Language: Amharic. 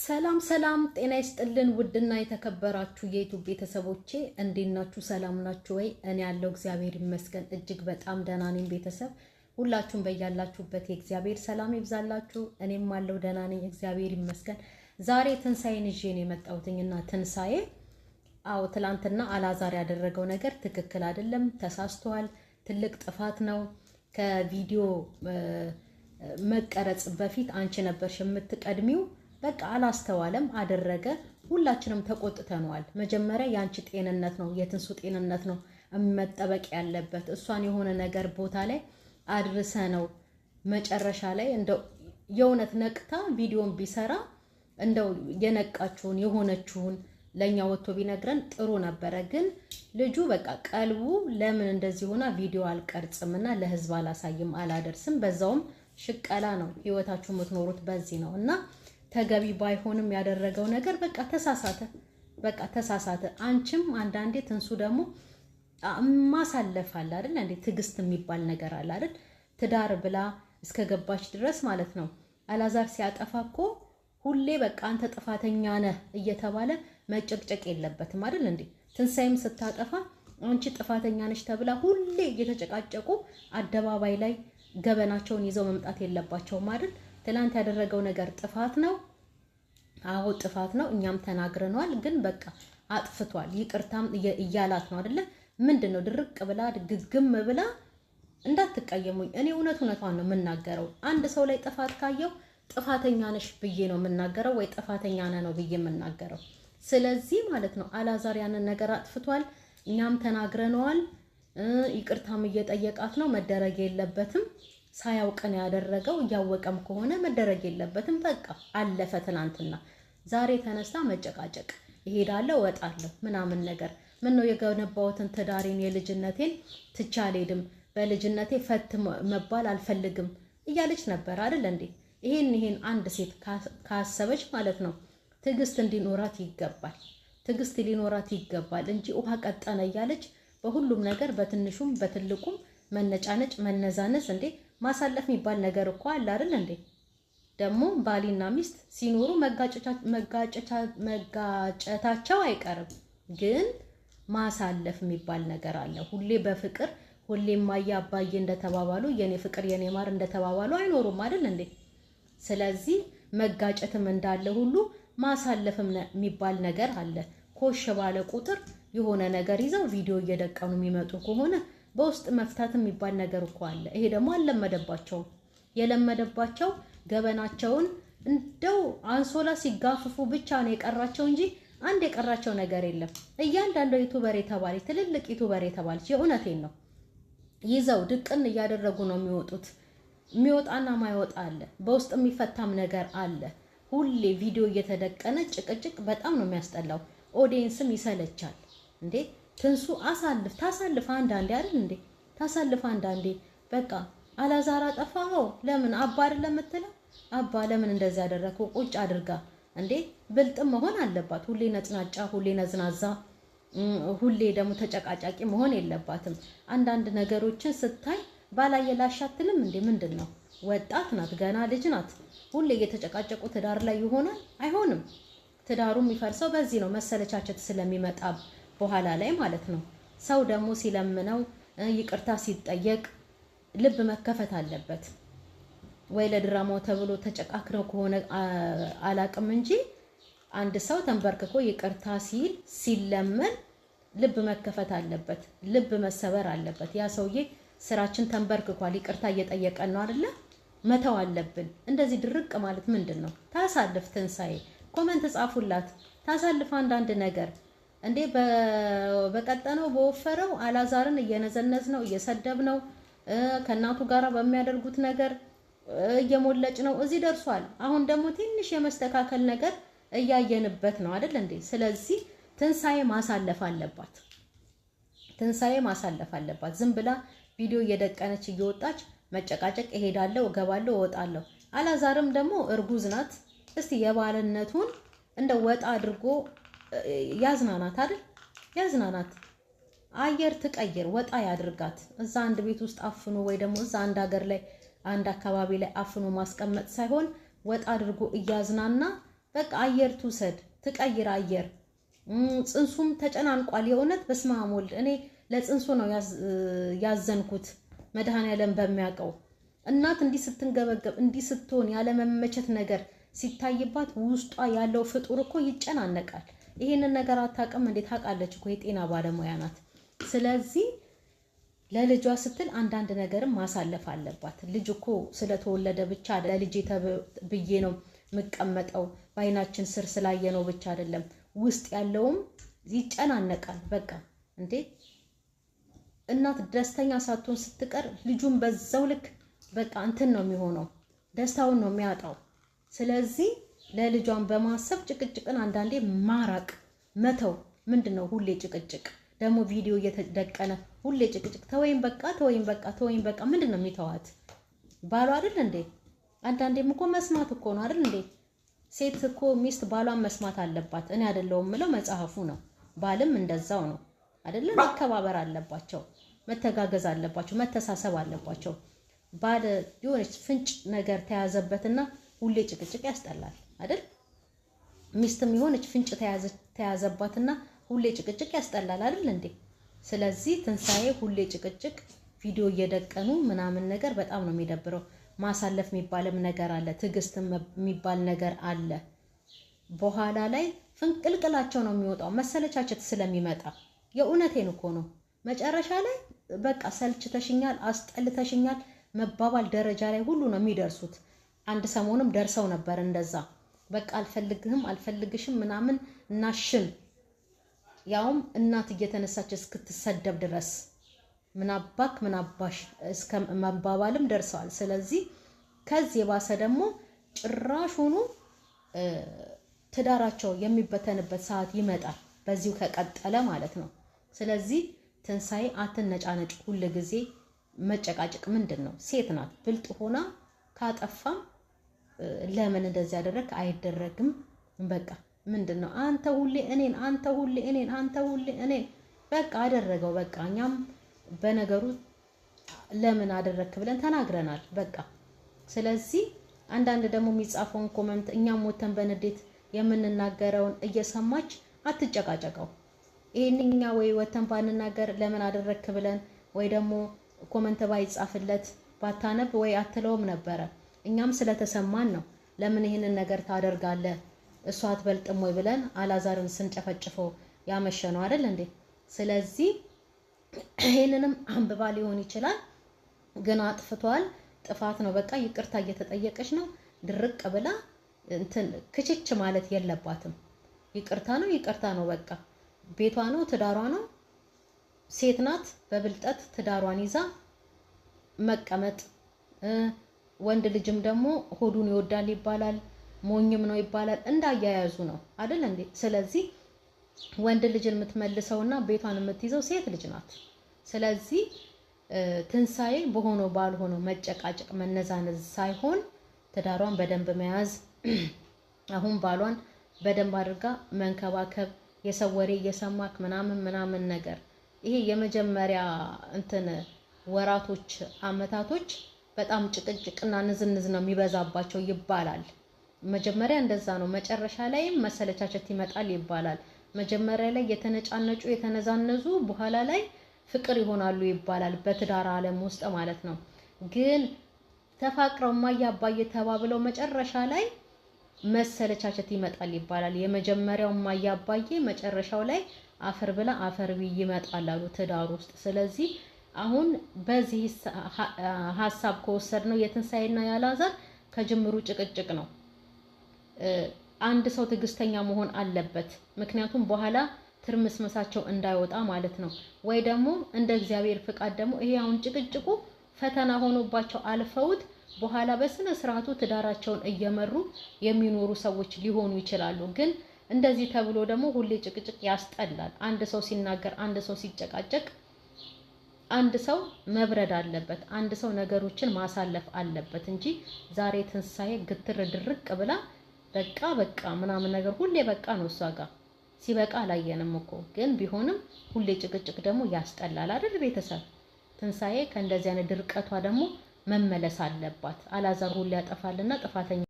ሰላም ሰላም ጤና ይስጥልን ውድና የተከበራችሁ የዩቲዩብ ቤተሰቦቼ እንዴት ናችሁ? ሰላም ናችሁ ወይ? እኔ ያለው እግዚአብሔር ይመስገን እጅግ በጣም ደህና ነኝ። ቤተሰብ ሁላችሁም በያላችሁበት የእግዚአብሔር ሰላም ይብዛላችሁ። እኔም አለው ደህና ነኝ እግዚአብሔር ይመስገን። ዛሬ ትንሳኤን ይዤ ነው የመጣሁትና ትንሳኤ ትላንትና አላዛር ያደረገው ነገር ትክክል አይደለም፣ ተሳስተዋል፣ ትልቅ ጥፋት ነው። ከቪዲዮ መቀረጽ በፊት አንቺ ነበርሽ የምትቀድሚው። በቃ አላስተዋለም፣ አደረገ። ሁላችንም ተቆጥተነዋል። መጀመሪያ ያንቺ ጤንነት ነው የትንሱ ጤንነት ነው መጠበቅ ያለበት። እሷን የሆነ ነገር ቦታ ላይ አድርሰ ነው መጨረሻ ላይ እንደው የእውነት ነቅታ ቪዲዮን ቢሰራ እንደው የነቃችሁን የሆነችሁን ለኛ ወጥቶ ቢነግረን ጥሩ ነበረ። ግን ልጁ በቃ ቀልቡ ለምን እንደዚህ ሆና ቪዲዮ አልቀርጽምና ለህዝብ አላሳይም አላደርስም፣ በዛውም ሽቀላ ነው ህይወታችሁ የምትኖሩት በዚህ ነው እና ተገቢ ባይሆንም ያደረገው ነገር በቃ ተሳሳተ። አንቺም አንዳንዴ ትንሱ ደግሞ ማሳለፍ አለ አይደል እንዴ? ትዕግስት የሚባል ነገር አለ አይደል? ትዳር ብላ እስከገባች ድረስ ማለት ነው። አላዛር ሲያጠፋ እኮ ሁሌ በቃ አንተ ጥፋተኛ ነህ እየተባለ መጨቅጨቅ የለበትም አይደል እንዴ? ትንሳኤም ስታጠፋ አንቺ ጥፋተኛ ነሽ ተብላ ሁሌ እየተጨቃጨቁ አደባባይ ላይ ገበናቸውን ይዘው መምጣት የለባቸውም አይደል? ትላንት ያደረገው ነገር ጥፋት ነው። አዎ ጥፋት ነው። እኛም ተናግረናል። ግን በቃ አጥፍቷል። ይቅርታም እያላት ነው አይደለ? ምንድነው ድርቅ ብላ ግግም ብላ እንዳትቀየሙኝ። እኔ እውነቷን ነው የምናገረው። አንድ ሰው ላይ ጥፋት ካየው ጥፋተኛ ነሽ ብዬ ነው የምናገረው፣ ወይ ጥፋተኛ ነህ ነው ብዬ የምናገረው። ስለዚህ ማለት ነው አላዛር ያንን ነገር አጥፍቷል። እኛም ተናግረናል። ይቅርታም እየጠየቃት ነው። መደረግ የለበትም። ሳያውቀን ያደረገው እያወቀም ከሆነ መደረግ የለበትም። በቃ አለፈ ትናንትና። ዛሬ ተነስታ መጨቃጨቅ ይሄዳለሁ ወጣለሁ ምናምን ነገር ምን ነው የገነባውትን ትዳሬን የልጅነቴን ትቼ አልሄድም፣ በልጅነቴ ፈት መባል አልፈልግም እያለች ነበር አይደል እንዴ? ይሄን አንድ ሴት ካሰበች ማለት ነው ትዕግስት እንዲኖራት ይገባል። ትዕግስት ሊኖራት ይገባል እንጂ ውሃ ቀጠነ እያለች በሁሉም ነገር በትንሹም በትልቁም መነጫነጭ መነዛነስ እንዴ? ማሳለፍ የሚባል ነገር እኮ አለ አይደል እንዴ? ደግሞ ባሊና ሚስት ሲኖሩ መጋጨታቸው አይቀርም፣ ግን ማሳለፍ የሚባል ነገር አለ። ሁሌ በፍቅር ሁሌ ማያ አባዬ እንደተባባሉ የኔ ፍቅር የኔ ማር እንደተባባሉ አይኖሩም አይደል እንዴ? ስለዚህ መጋጨትም እንዳለ ሁሉ ማሳለፍም የሚባል ነገር አለ። ኮሽ ባለ ቁጥር የሆነ ነገር ይዘው ቪዲዮ እየደቀኑ የሚመጡ ከሆነ በውስጥ መፍታት የሚባል ነገር እኮ አለ። ይሄ ደግሞ አልለመደባቸውም። የለመደባቸው ገበናቸውን እንደው አንሶላ ሲጋፍፉ ብቻ ነው የቀራቸው እንጂ አንድ የቀራቸው ነገር የለም። እያንዳንዱ ዩቲዩበር የተባለች ትልልቅ ዩቲዩበር የተባለች የእውነቴን ነው ይዘው ድቅን እያደረጉ ነው የሚወጡት። የሚወጣና ማይወጣ አለ። በውስጥ የሚፈታም ነገር አለ። ሁሌ ቪዲዮ እየተደቀነ ጭቅጭቅ በጣም ነው የሚያስጠላው። ኦዲየንስም ይሰለቻል እንዴ? ትንሱ ታሳልፍ አንዳንዴ አይደል እንዴ? ታሳልፍ አንዳንዴ። በቃ አላዛር አጠፋው ለምን አባ አይደለም የምትለው? አባ ለምን እንደዚህ ያደረከው? ቁጭ አድርጋ እንዴ? ብልጥም መሆን አለባት። ሁሌ ነጭናጫ፣ ሁሌ ነዝናዛ፣ ሁሌ ደግሞ ተጨቃጫቂ መሆን የለባትም። አንዳንድ ነገሮችን ስታይ ባላየ ላሻትልም እንዴ? ምንድነው? ወጣት ናት፣ ገና ልጅ ናት። ሁሌ እየተጨቃጨቁ ትዳር ላይ ይሆናል? አይሆንም። ትዳሩ የሚፈርሰው በዚህ ነው፣ መሰለቻቸት ስለሚመጣ በኋላ ላይ ማለት ነው። ሰው ደግሞ ሲለምነው ይቅርታ ሲጠየቅ ልብ መከፈት አለበት። ወይ ለድራማው ተብሎ ተጨቃክነው ከሆነ አላቅም እንጂ አንድ ሰው ተንበርክኮ ይቅርታ ሲለመን ልብ መከፈት አለበት፣ ልብ መሰበር አለበት። ያ ሰውዬ ስራችን ተንበርክኳል፣ ይቅርታ እየጠየቀን ነው አይደለ? መተው አለብን። እንደዚህ ድርቅ ማለት ምንድን ነው? ታሳልፍ ትንሳኤ። ኮመንት ጻፉላት። ታሳልፍ አንዳንድ ነገር እንዴ? በቀጠነው በወፈረው አላዛርን እየነዘነዝ ነው እየሰደብ ነው። ከእናቱ ጋራ በሚያደርጉት ነገር እየሞለጭ ነው። እዚህ ደርሷል። አሁን ደግሞ ትንሽ የመስተካከል ነገር እያየንበት ነው አይደል እንዴ? ስለዚህ ትንሳኤ ማሳለፍ አለባት። ትንሳኤ ማሳለፍ አለባት። ዝም ብላ ቪዲዮ እየደቀነች እየወጣች መጨቃጨቅ እሄዳለሁ እገባለሁ እወጣለሁ። አላዛርም ደግሞ እርጉዝ ናት። እስቲ የባልነቱን እንደ ወጣ አድርጎ ያዝናናት አይደል? ያዝናናት። አየር ትቀይር፣ ወጣ ያድርጋት። እዛ አንድ ቤት ውስጥ አፍኖ ወይ ደግሞ እዛ አንድ ሀገር ላይ አንድ አካባቢ ላይ አፍኖ ማስቀመጥ ሳይሆን ወጣ አድርጎ እያዝናና በቃ አየር ትውሰድ፣ ትቀይር አየር። ጽንሱም ተጨናንቋል። የእውነት በስመ አብ ወልድ። እኔ ለጽንሱ ነው ያዘንኩት መድኃኔዓለም በሚያውቀው። እናት እንዲህ ስትንገበገብ እንዲህ ስትሆን ያለመመቸት ነገር ሲታይባት ውስጧ ያለው ፍጡር እኮ ይጨናነቃል። ይሄንን ነገር አታውቅም እንዴ? ታውቃለች እኮ የጤና ባለሙያ ናት። ስለዚህ ለልጇ ስትል አንዳንድ ነገርም ማሳለፍ አለባት። ልጅ እኮ ስለተወለደ ብቻ ለልጄ ብዬ ነው የምቀመጠው በአይናችን ስር ስላየ ነው ብቻ አይደለም፣ ውስጥ ያለውም ይጨናነቃል። በቃ እንዴ እናት ደስተኛ ሳትሆን ስትቀር ልጁን በዛው ልክ በቃ እንትን ነው የሚሆነው፣ ደስታውን ነው የሚያጣው። ስለዚህ ለልጇን በማሰብ ጭቅጭቅን አንዳንዴ ማራቅ መተው። ምንድነው ሁሌ ጭቅጭቅ ደግሞ ቪዲዮ እየተደቀነ ሁሌ ጭቅጭቅ? ተወይም በቃ ተወይም በቃ ተወይም በቃ። ምንድነው የሚተዋት? ባሏ አይደል እንዴ? አንዳንዴም እኮ መስማት እኮ ነው አይደል እንዴ? ሴት እኮ ሚስት ባሏን መስማት አለባት። እኔ አይደለሁም ምለው መጽሐፉ ነው። ባልም እንደዛው ነው አይደል? መከባበር አለባቸው፣ መተጋገዝ አለባቸው፣ መተሳሰብ አለባቸው። ባል የሆነች ፍንጭ ነገር ተያዘበትና ሁሌ ጭቅጭቅ ያስጠላል አይደል? ሚስትም የሆነች ፍንጭ ተያዘባትና ሁሌ ጭቅጭቅ ያስጠላል አይደል እንዴ? ስለዚህ ትንሳኤ ሁሌ ጭቅጭቅ ቪዲዮ እየደቀኑ ምናምን ነገር በጣም ነው የሚደብረው። ማሳለፍ የሚባልም ነገር አለ፣ ትዕግስት የሚባል ነገር አለ። በኋላ ላይ ፍንቅልቅላቸው ነው የሚወጣው መሰለቻቸት ስለሚመጣ። የእውነቴን እኮ ነው። መጨረሻ ላይ በቃ ሰልችተሽኛል፣ አስጠልተሽኛል መባባል ደረጃ ላይ ሁሉ ነው የሚደርሱት። አንድ ሰሞንም ደርሰው ነበር እንደዛ። በቃ አልፈልግህም፣ አልፈልግሽም ምናምን እናሽን፣ ያውም እናት እየተነሳች እስክትሰደብ ድረስ ምናባክ ምናባሽ እስከ መባባልም ደርሰዋል። ስለዚህ ከዚህ የባሰ ደግሞ ጭራሽ ሆኖ ትዳራቸው የሚበተንበት ሰዓት ይመጣል፣ በዚሁ ከቀጠለ ማለት ነው። ስለዚህ ትንሳኤ አትነጫነጭ። ሁሉ ጊዜ መጨቃጨቅ ምንድን ነው? ሴት ናት ብልጥ ሆና ካጠፋም ለምን እንደዚህ ያደረክ አይደረግም። በቃ ምንድን ነው አንተ ሁሌ እኔን፣ አንተ ሁሌ እኔን፣ አንተ ሁሌ እኔን። በቃ አደረገው። በቃ እኛም በነገሩ ለምን አደረክ ብለን ተናግረናል። በቃ ስለዚህ አንዳንድ ደግሞ የሚጻፈውን ኮመንት እኛም ወተን በንዴት የምንናገረውን እየሰማች አትጨቃጨቀው። ይሄንኛ ወይ ወተን ባንናገር ለምን አደረክ ብለን ወይ ደግሞ ኮመንት ባይጻፍለት ባታነብ ወይ አትለውም ነበረ። እኛም ስለተሰማን ነው ለምን ይሄንን ነገር ታደርጋለህ እሷ አትበልጥም ወይ ብለን አላዛርን ስንጨፈጭፈው ያመሸነው አይደል እንዴ? ስለዚህ ይሄንንም አንብባ ሊሆን ይችላል፣ ግን አጥፍቷል። ጥፋት ነው በቃ ይቅርታ እየተጠየቀች ነው። ድርቅ ብላ እንትን ክችች ማለት የለባትም። ይቅርታ ነው ይቅርታ ነው በቃ ቤቷ ነው ትዳሯ ነው። ሴት ናት በብልጠት ትዳሯን ይዛ መቀመጥ። ወንድ ልጅም ደግሞ ሆዱን ይወዳል ይባላል፣ ሞኝም ነው ይባላል። እንዳያያዙ ነው አይደል እንዴ? ስለዚህ ወንድ ልጅን የምትመልሰውና ቤቷን የምትይዘው ሴት ልጅ ናት። ስለዚህ ትንሳኤ በሆነው ባልሆነው መጨቃጨቅ መነዛነዝ ሳይሆን ትዳሯን በደንብ መያዝ፣ አሁን ባሏን በደንብ አድርጋ መንከባከብ፣ የሰው ወሬ እየሰማክ ምናምን ነገር። ይሄ የመጀመሪያ እንትን ወራቶች አመታቶች በጣም ጭቅጭቅና ንዝንዝ ነው የሚበዛባቸው ይባላል። መጀመሪያ እንደዛ ነው፣ መጨረሻ ላይም መሰለቻቸት ይመጣል ይባላል። መጀመሪያ ላይ የተነጫነጩ የተነዛነዙ በኋላ ላይ ፍቅር ይሆናሉ ይባላል፣ በትዳር ዓለም ውስጥ ማለት ነው። ግን ተፋቅረው እማዬ አባዬ ተባብለው መጨረሻ ላይ መሰለቻቸት ይመጣል ይባላል። የመጀመሪያው እማዬ አባዬ መጨረሻው ላይ አፈር ብላ አፈር ብይ ይመጣል አሉ ትዳር ውስጥ። ስለዚህ አሁን በዚህ ሐሳብ ከወሰድነው የትንሳኤና ያላዛር ከጅምሩ ጭቅጭቅ ነው። አንድ ሰው ትዕግስተኛ መሆን አለበት፣ ምክንያቱም በኋላ ትርምስመሳቸው እንዳይወጣ ማለት ነው። ወይ ደግሞ እንደ እግዚአብሔር ፍቃድ ደግሞ ይሄ አሁን ጭቅጭቁ ፈተና ሆኖባቸው አልፈውት በኋላ በስነ ስርዓቱ ትዳራቸውን እየመሩ የሚኖሩ ሰዎች ሊሆኑ ይችላሉ። ግን እንደዚህ ተብሎ ደግሞ ሁሌ ጭቅጭቅ ያስጠላል። አንድ ሰው ሲናገር፣ አንድ ሰው ሲጨቃጨቅ አንድ ሰው መብረድ አለበት። አንድ ሰው ነገሮችን ማሳለፍ አለበት እንጂ ዛሬ ትንሳኤ ግትር ድርቅ ብላ በቃ ምናምን ነገር ሁሌ በቃ ነው እሷ ጋር ሲበቃ አላየንም እኮ። ግን ቢሆንም ሁሌ ጭቅጭቅ ደግሞ ያስጠላል አይደል ቤተሰብ? ትንሳኤ ከእንደዚህ አይነት ድርቀቷ ደግሞ መመለስ አለባት። አላዛር ሁሌ ያጠፋልና ጥፋተኛ